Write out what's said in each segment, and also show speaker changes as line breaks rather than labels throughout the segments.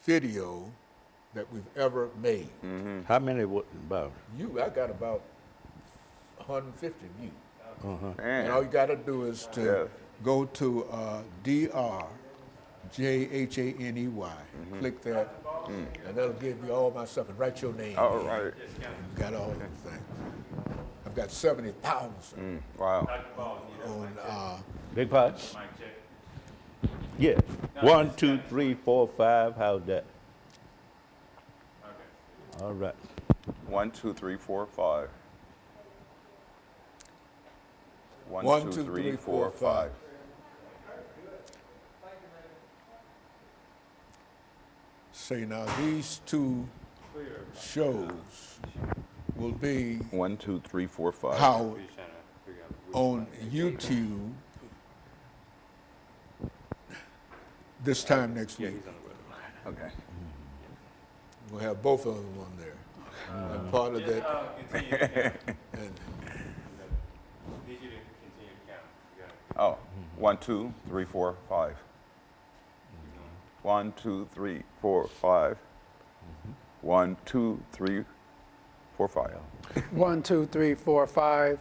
video that we've ever made.
How many about?
I got about 150 views.
Uh-huh.
And all you got to do is to go to JHaney. Click that, and that'll give you all my stuff and write your name.
All right.
You got all the things. I've got 70,000
Wow.
on.
Big pot? Yeah. 1, 2, 3, 4, 5. How's that? Okay. All right.
1, 2, 3, 4, 5.
1, 2, 3, 4, 5. Say now, these two shows will be
1, 2, 3, 4, 5.
Howard on YouTube this time next week.
Okay.
We'll have both of them on there. And part of that. And
Oh, 1, 2, 3, 4, 5. 1, 2, 3, 4, 5. 1, 2, 3, 4, 5.
1, 2, 3, 4, 5.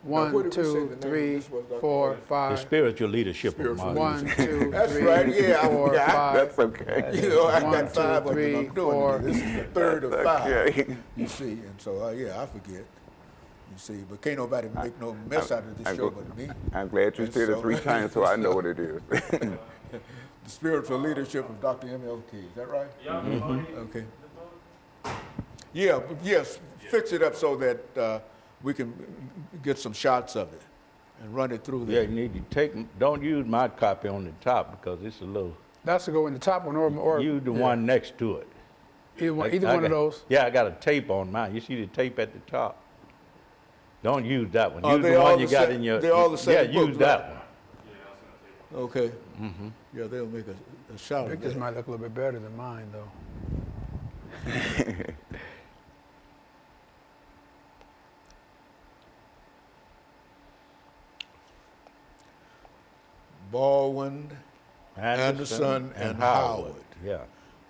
what
1,
did we say
2,
the name of
3,
this was, Dr.
4,
Williams?
The
5.
spiritual leadership of Martin.
1, 2,
That's
3,
right, yeah, I
4,
forgot.
5.
That's okay.
You know, I
1,
got 5 of
2,
them I'm
3,
doing.
4.
This is the third of 5.
Okay.
You see, and so I forget. You see, but can't nobody make no mess out of this show but me.
I'm glad you
And
said it
so-
3 times so I know what it is.
The spiritual leadership of Dr. MLK. Is that right? Okay. Yeah, yes. Fix it up so that we can get some shots of it and run it through
Yeah,
there.
you need to take. Don't use my copy on the top because it's a little.
That's to go in the top one or
Use the one next to it.
either one,
I
of
got-
those.
Yeah, I got a tape on mine. You see the tape at the top? Don't use that one.
Are
Use
they
the
all
one you
the
got
same-
in your.
they're all the same
Yeah,
book,
use
right?
that one.
Okay. Yeah, they'll make a shot of
Victor's
that.
might look a little bit better than mine, though.
Baldwin, Anderson, and Howard.
Yeah.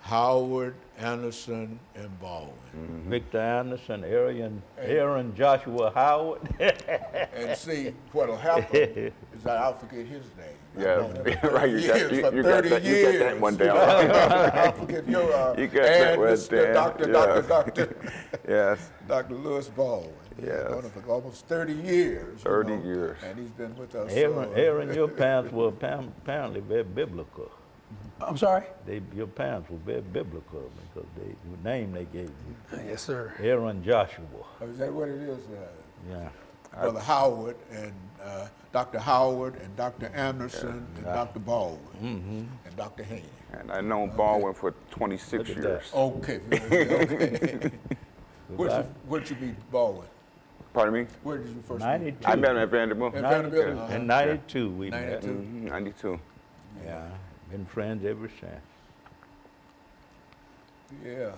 Howard, Anderson, and Baldwin.
Victor Anderson, Aaron Joshua Howard.
And see, what'll happen is that I'll forget his name.
Yeah,
I've known him
right. You got,
for
you
30
got that,
years.
you got that one down.
I'll forget your
You got that
and
one
Mr.
down.
Doctor,
Yes.
Dr. Lewis Baldwin. He's
Yes.
known him for almost 30 years.
30 years.
And he's been with us.
Aaron, your parents were apparently very biblical.
I'm sorry?
Your parents were very biblical because the name they gave you.
Yes, sir.
Aaron Joshua.
Is that what it is?
Yeah.
Brother Howard and Dr. Howard and Dr. Anderson and Dr. Baldwin and Dr. Haney.
And I've known Baldwin for 26
Look at
years.
Okay. Okay. Where'd you meet Baldwin?
Pardon me?
Where did you first meet?
92.
I met him at Vanderbilt.
At Vanderbilt?
In 92 we met.
92.
92.
Yeah. Been friends ever since.
Yeah.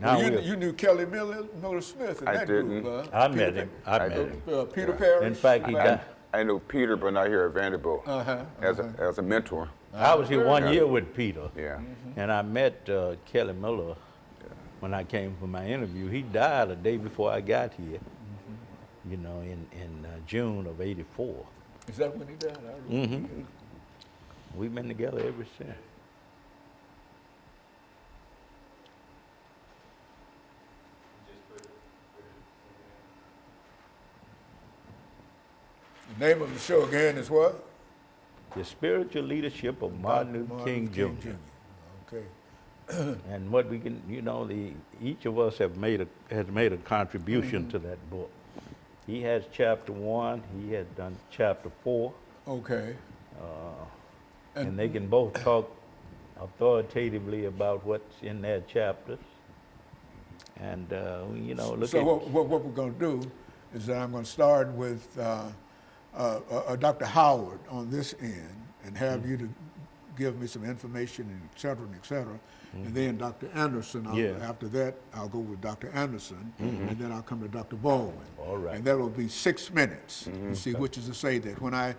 Now
Well,
we're-
you knew Kelly Miller Smith in
I
that
didn't.
group,
I met him. I met him.
Peter Parrish.
In fact, he got.
I know Peter, but not here at Vanderbilt as a mentor.
I was here 1 year with Peter.
Yeah.
And I met Kelly Miller when I came for my interview. He died a day before I got here, you know, in June of '84.
Is that when he died? I remember.
We've been together ever since.
The name of the show again is what?
The spiritual leadership of Martin Luther King Jr.
Okay.
And what we can, you know, each of us has made a contribution to that book. He has chapter 1. He has done chapter 4.
Okay.
And they can both talk authoritatively about what's in their chapters. And, you know, look
So
at...
what we're going to do is that I'm going to start with Dr. Howard on this end and have you to give me some information and et cetera. And then Dr. Anderson, after that, I'll go with Dr. Anderson, and then I'll come to Dr. Baldwin.
All right.
And that will be 6 minutes. You see, which is to say that when I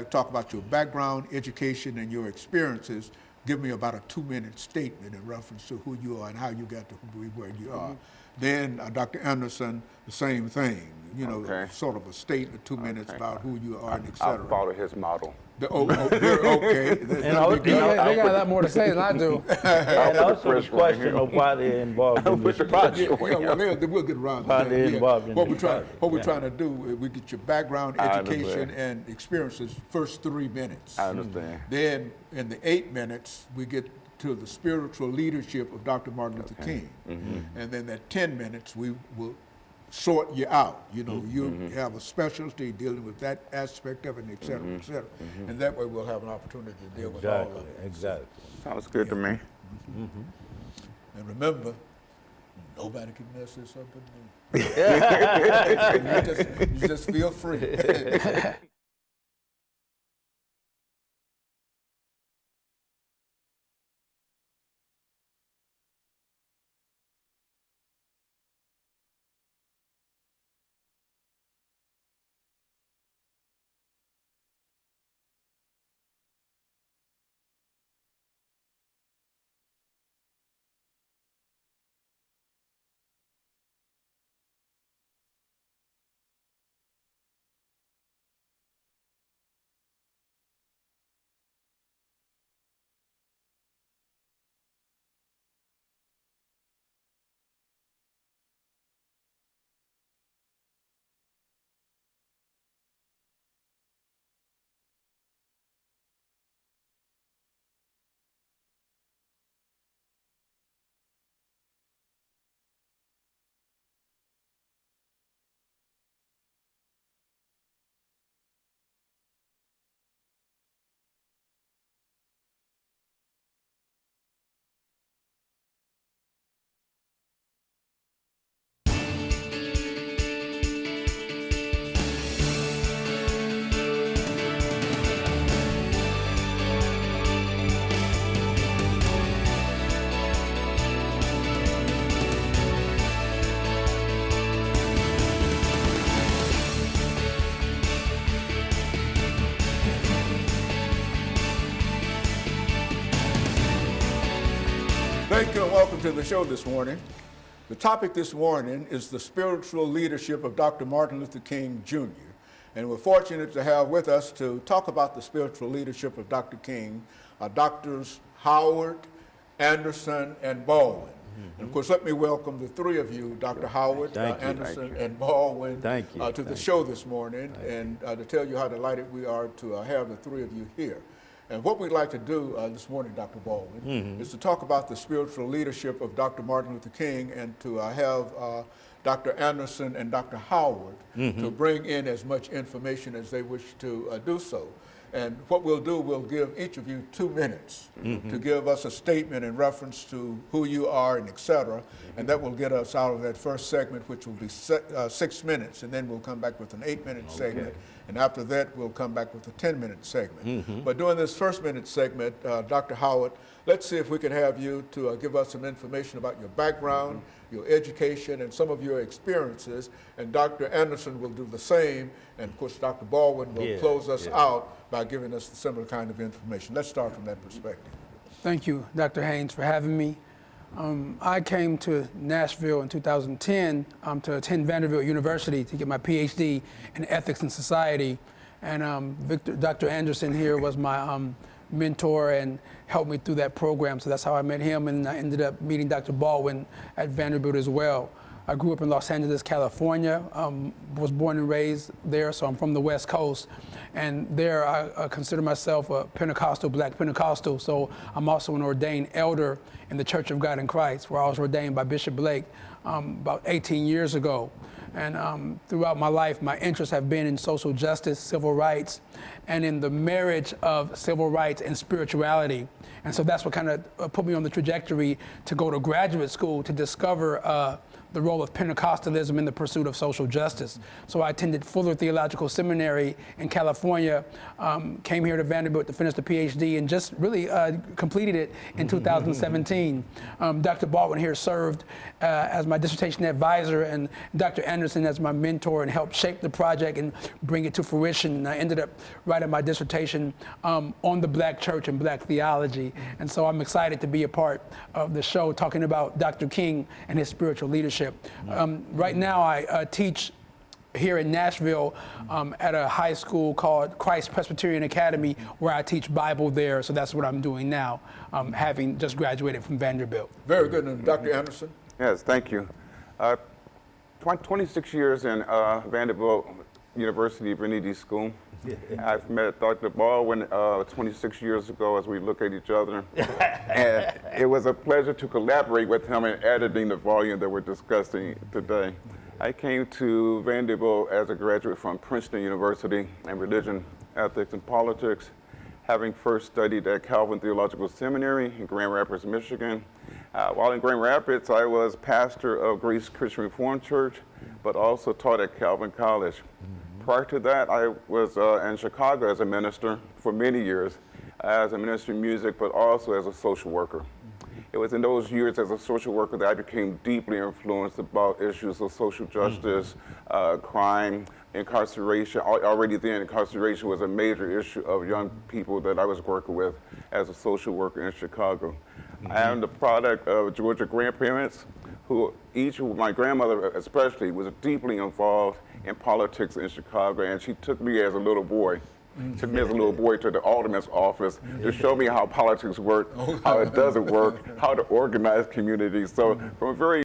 talk about your background, education, and your experiences, give me about a 2-minute statement in reference to who you are and how you got to where you are. Then Dr. Anderson, the same thing, you know,
Okay.
sort of a statement, 2 minutes
Okay.
about who you are and et
I'll
cetera.
follow his model.
Okay.
I'll-
They got a lot more to say than I do.
And also the
press right
question
here.
of why they're involved in
Put
this
the pressure
project.
on
Yeah, well,
him.
we'll get around to
Why
that.
they're
Yeah.
involved in
What
this project,
we're
yeah.
trying to do, we get your background,
I
education,
understand.
and experiences first 3 minutes.
I understand.
Then in the 8 minutes, we get to the spiritual leadership of Dr. Martin Luther King. And then at 10 minutes, we will sort you out. You know, you have a specialty dealing with that aspect of it, et cetera, et cetera. And that way we'll have an opportunity to deal with all of
Exactly,
it.
exactly.
Sounds good to me.
And remember, nobody can mess this up but me. you just feel free. Thank you and welcome to the show this morning. The topic this morning is the spiritual leadership of Dr. Martin Luther King Jr. And we're fortunate to have with us to talk about the spiritual leadership of Dr. King, Doctors Howard, Anderson, and Baldwin. And of course, let me welcome the three of you, Dr. Howard,
Thank you.
Anderson, and Baldwin,
Thank you.
to the show this morning, and to tell you how delighted we are to have the three of you here. And what we'd like to do this morning, Dr. Baldwin, is to talk about the spiritual leadership of Dr. Martin Luther King and to have Dr. Anderson and Dr. Howard to bring in as much information as they wish to do so. And what we'll do, we'll give each of you 2 minutes to give us a statement in reference to who you are and et cetera. And that will get us out of that first segment, which will be 6 minutes. And then we'll come back with an 8-minute segment. And after that, we'll come back with a 10-minute segment. But during this first minute segment, Dr. Howard, let's see if we can have you to give us some information about your background, your education, and some of your experiences. And Dr. Anderson will do the same. And of course, Dr. Baldwin will close us out by giving us the similar kind of information. Let's start from that perspective.
Thank you, Dr. Haynes, for having me. I came to Nashville in 2010 to attend Vanderbilt University to get my PhD in ethics and society. And Dr. Anderson here was my mentor and helped me through that program. So that's how I met him, and I ended up meeting Dr. Baldwin at Vanderbilt as well. I grew up in Los Angeles, California, was born and raised there, so I'm from the West Coast. And there I consider myself a Pentecostal, black Pentecostal, so I'm also an ordained elder in the Church of God in Christ, where I was ordained by Bishop Blake about 18 years ago. And throughout my life, my interests have been in social justice, civil rights, and in the marriage of civil rights and spirituality. And so that's what kind of put me on the trajectory to go to graduate school to discover the role of Pentecostalism in the pursuit of social justice. So I attended Fuller Theological Seminary in California, came here to Vanderbilt to finish the PhD, and just really completed it in 2017. Dr. Baldwin here served as my dissertation advisor, and Dr. Anderson as my mentor, and helped shape the project and bring it to fruition. And I ended up writing my dissertation on the Black church and Black theology. And so I'm excited to be a part of the show talking about Dr. King and his spiritual leadership. Right now I teach here in Nashville at a high school called Christ Presbyterian Academy, where I teach Bible there. So that's what I'm doing now, having just graduated from Vanderbilt.
Very good. And Dr. Anderson?
Yes, thank you. 26 years in Vanderbilt University, Bernini School. I've met Dr. Baldwin 26 years ago as we look at each other. And it was a pleasure to collaborate with him in editing the volume that we're discussing today. I came to Vanderbilt as a graduate from Princeton University in religion, ethics, and politics, having first studied at Calvin Theological Seminary in Grand Rapids, Michigan. While in Grand Rapids, I was pastor of Grace Christian Reformed Church, but also taught at Calvin College. Prior to that, I was in Chicago as a minister for many years, as a minister in music, but also as a social worker. It was in those years as a social worker that I became deeply influenced about issues of social justice, crime, incarceration. Already then, incarceration was a major issue of young people that I was working with as a social worker in Chicago. I am the product of Georgia grandparents who my grandmother especially, was deeply involved in politics in Chicago, and she took me as a little boy. Took me as a little boy to the alderman's office to show me how politics work, how it doesn't work, how to organize communities. So from a very